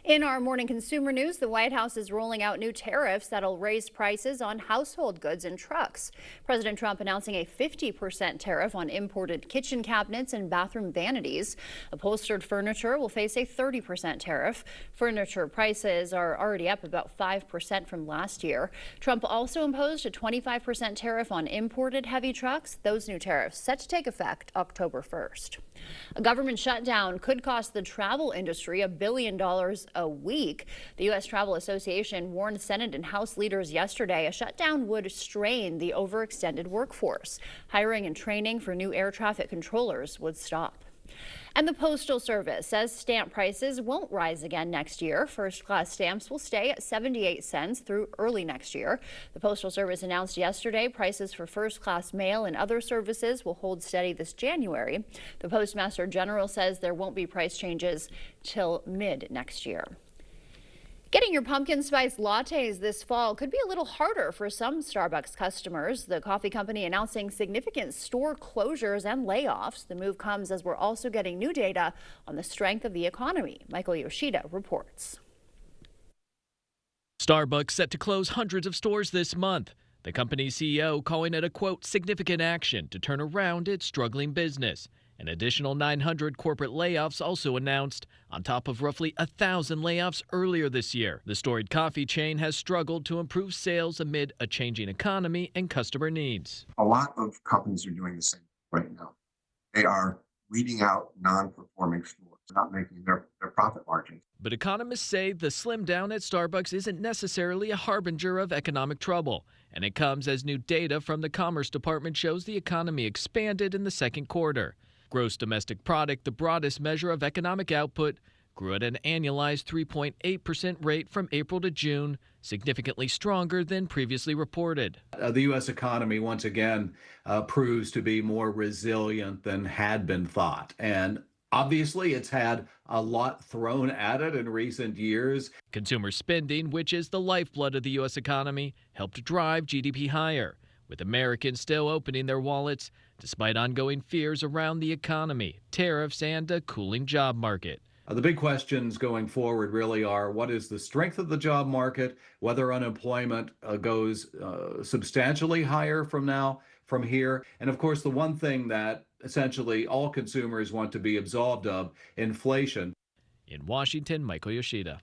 In our morning consumer news, the White House is rolling out new tariffs that'll raise prices on household goods and trucks. President Trump announcing a 50% tariff on imported kitchen cabinets and bathroom vanities. Upholstered furniture will face a 30% tariff. Furniture prices are already up about 5% from last year. Trump also imposed a 25% tariff on imported heavy trucks. Those new tariffs set to take effect October 1st. A government shutdown could cost the travel industry $1 billion a week. The U.S. Travel Association warned Senate and House leaders yesterday a shutdown would strain the overextended workforce. Hiring and training for new air traffic controllers would stop. And the Postal Service says stamp prices won't rise again next year. First-class stamps will stay at 78 cents through early next year. The Postal Service announced yesterday prices for first-class mail and other services will hold steady this January. The Postmaster General says there won't be price changes till mid next year. Getting your pumpkin spice lattes this fall could be a little harder for some Starbucks customers. The coffee company announcing significant store closures and layoffs. The move comes as we're also getting new data on the strength of the economy. Michael Yoshida reports. Starbucks set to close hundreds of stores this month. The company's CEO calling it a, quote, significant action to turn around its struggling business. An additional 900 corporate layoffs also announced, on top of roughly 1,000 layoffs earlier this year. The storied coffee chain has struggled to improve sales amid a changing economy and customer needs. A lot of companies are doing the same right now. They are weeding out non-performing stores, not making their profit margins. But economists say the slim down at Starbucks isn't necessarily a harbinger of economic trouble. And it comes as new data from the Commerce Department shows the economy expanded in the second quarter. Gross domestic product, the broadest measure of economic output, grew at an annualized 3.8% rate from April to June, significantly stronger than previously reported. The U.S. economy once again proves to be more resilient than had been thought. And obviously, it's had a lot thrown at it in recent years. Consumer spending, which is the lifeblood of the U.S. economy, helped drive GDP higher, with Americans still opening their wallets despite ongoing fears around the economy, tariffs, and a cooling job market. The big questions going forward really are what is the strength of the job market, whether unemployment goes substantially higher from here, and of course the one thing that essentially all consumers want to be absolved of, inflation. In Washington, Michael Yoshida.